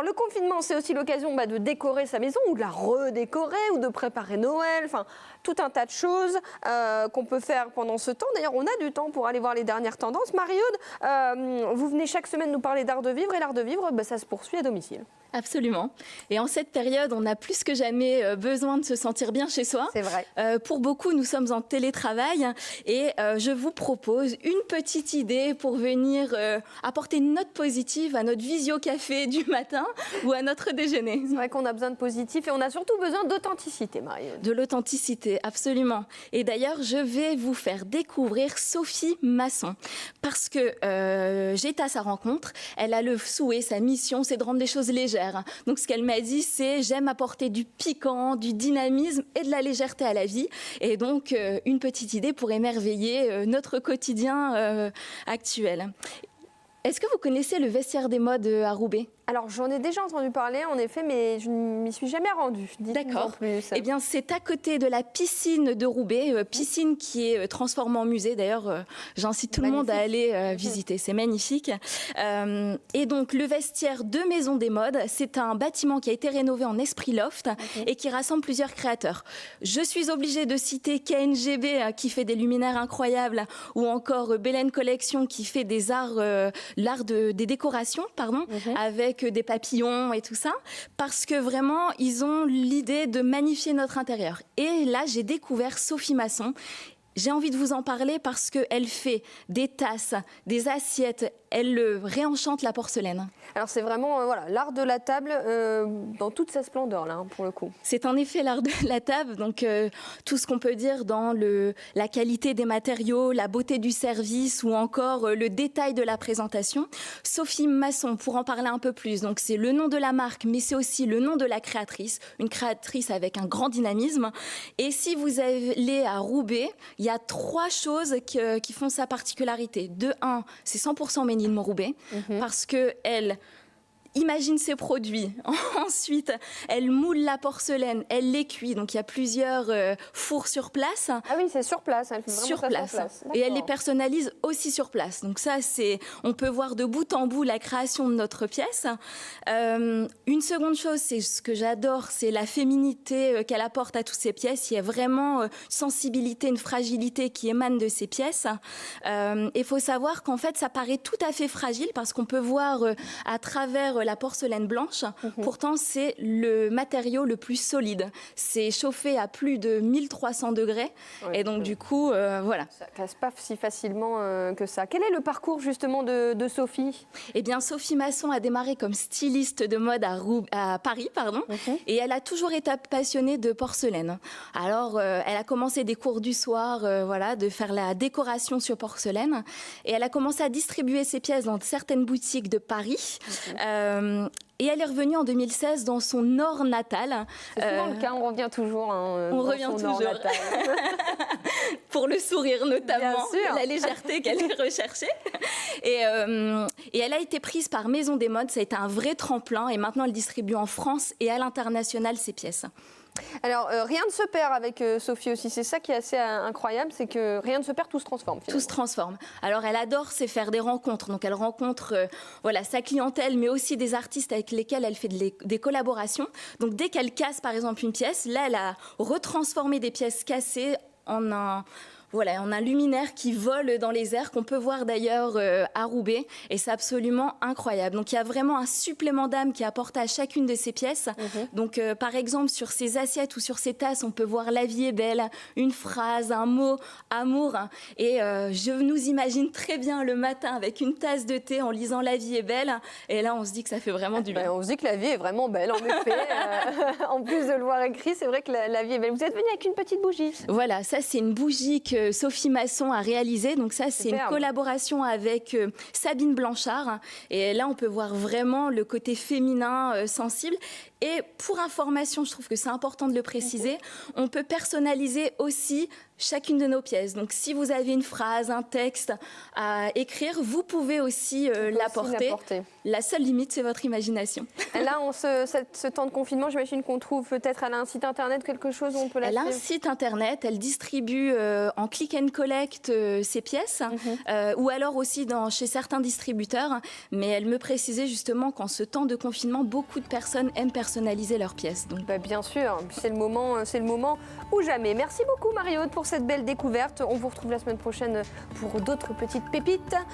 Alors le confinement, c'est aussi l'occasion de décorer sa maison ou de la redécorer ou de préparer Noël, enfin tout un tas de choses qu'on peut faire pendant ce temps. D'ailleurs, on a du temps pour aller voir les dernières tendances. Marie-Aude, vous venez chaque semaine nous parler d'art de vivre et l'art de vivre, ça se poursuit à domicile. Absolument. Et en cette période, on a plus que jamais besoin de se sentir bien chez soi. C'est vrai. Pour beaucoup, nous sommes en télétravail et je vous propose une petite idée pour venir apporter une note positive à notre visio-café du matin ou à notre déjeuner. C'est vrai qu'on a besoin de positif et on a surtout besoin d'authenticité, Marie-Aude. De l'authenticité, absolument. Et d'ailleurs, je vais vous faire découvrir Sophie Masson parce que j'étais à sa rencontre. Elle a le souhait, sa mission, c'est de rendre les choses légères. Donc ce qu'elle m'a dit, c'est j'aime apporter du piquant, du dynamisme et de la légèreté à la vie. Et donc une petite idée pour émerveiller notre quotidien actuel. Est-ce que vous connaissez le vestiaire des modes à Roubaix ? Alors, j'en ai déjà entendu parler, en effet, mais je ne m'y suis jamais rendue. D'accord. Eh bien, c'est à côté de la piscine de Roubaix, piscine qui est transformée en musée. D'ailleurs, j'incite tout le monde à aller visiter. C'est magnifique. Et donc, le vestiaire de Maison des Modes, c'est un bâtiment qui a été rénové en esprit loft et qui rassemble plusieurs créateurs. Je suis obligée de citer KNGB qui fait des luminaires incroyables ou encore Belen Collection qui fait des arts, l'art des décorations, pardon, avec des papillons et tout ça, parce que vraiment, ils ont l'idée de magnifier notre intérieur. Et là, j'ai découvert Sophie Masson. J'ai envie de vous en parler parce qu'elle fait des tasses, des assiettes, elle réenchante la porcelaine. Alors c'est vraiment l'art de la table dans toute sa splendeur, là, pour le coup. C'est en effet l'art de la table, donc tout ce qu'on peut dire dans la qualité des matériaux, la beauté du service ou encore le détail de la présentation. Sophie Masson, pour en parler un peu plus, donc c'est le nom de la marque, mais c'est aussi le nom de la créatrice, une créatrice avec un grand dynamisme. Et si vous allez à Roubaix, il y a 3 choses qui font sa particularité. De 1, c'est 100% Made in Roubaix, parce qu'elle imagine ses produits. Ensuite, elle moule la porcelaine, elle les cuit. Donc, il y a plusieurs fours sur place. Ah oui, c'est sur place. Elle fait vraiment sur ça place. Sur place. Et elle les personnalise aussi sur place. Donc ça, on peut voir de bout en bout la création de notre pièce. Une seconde chose, c'est ce que j'adore, c'est la féminité qu'elle apporte à toutes ces pièces. Il y a vraiment une sensibilité, une fragilité qui émane de ces pièces. Il faut savoir qu'en fait, ça paraît tout à fait fragile parce qu'on peut voir à travers la porcelaine blanche. Pourtant, c'est le matériau le plus solide. C'est chauffé à plus de 1300 degrés. Oui, et donc, du coup, voilà. Ça ne casse pas si facilement que ça. Quel est le parcours, justement, de Sophie ? Eh bien, Sophie Masson a démarré comme styliste de mode à Paris, pardon. Et elle a toujours été passionnée de porcelaine. Alors, elle a commencé des cours du soir, de faire la décoration sur porcelaine. Et elle a commencé à distribuer ses pièces dans certaines boutiques de Paris. Et elle est revenue en 2016 dans son nord natal. C'est souvent le cas, on revient toujours. On revient toujours. Pour le sourire notamment, la légèreté qu'elle est recherchée. Et elle a été prise par Maison des Modes, ça a été un vrai tremplin. Et maintenant, elle distribue en France et à l'international ses pièces. Alors, rien ne se perd avec Sophie aussi. C'est ça qui est assez incroyable, c'est que rien ne se perd, tout se transforme. Finalement. Tout se transforme. Alors, elle adore, c'est faire des rencontres. Donc, elle rencontre sa clientèle, mais aussi des artistes avec lesquels elle fait des collaborations. Donc, dès qu'elle casse, par exemple, une pièce, là, elle a retransformé des pièces cassées en un luminaire qui vole dans les airs, qu'on peut voir d'ailleurs à Roubaix. Et c'est absolument incroyable. Donc, il y a vraiment un supplément d'âme qui est apporté à chacune de ces pièces. Donc, par exemple, sur ces assiettes ou sur ces tasses, on peut voir « La vie est belle », une phrase, un mot, amour. Et je nous imagine très bien le matin avec une tasse de thé en lisant « La vie est belle ». Et là, on se dit que ça fait vraiment du bien. On se dit que la vie est vraiment belle, en effet. En plus de le voir écrit, c'est vrai que la vie est belle. Vous êtes venue avec une petite bougie. Voilà, ça, c'est une bougie que Sophie Masson a réalisé. Donc ça, c'est une collaboration avec Sabine Blanchard. Et là, on peut voir vraiment le côté féminin sensible. Et pour information, je trouve que c'est important de le préciser, on peut personnaliser aussi chacune de nos pièces. Donc, si vous avez une phrase, un texte à écrire, vous pouvez aussi l'apporter. La seule limite, c'est votre imagination. Là, ce temps de confinement, j'imagine qu'on trouve peut-être, elle a un site internet, quelque chose où on peut la suivre. Elle a un site internet, elle distribue en click and collect ses pièces, ou alors aussi chez certains distributeurs. Mais elle me précisait justement qu'en ce temps de confinement, beaucoup de personnes aiment personnaliser leurs pièces. Donc... bien sûr, c'est le moment ou jamais. Merci beaucoup Marie-Aude pour cette belle découverte. On vous retrouve la semaine prochaine pour d'autres petites pépites.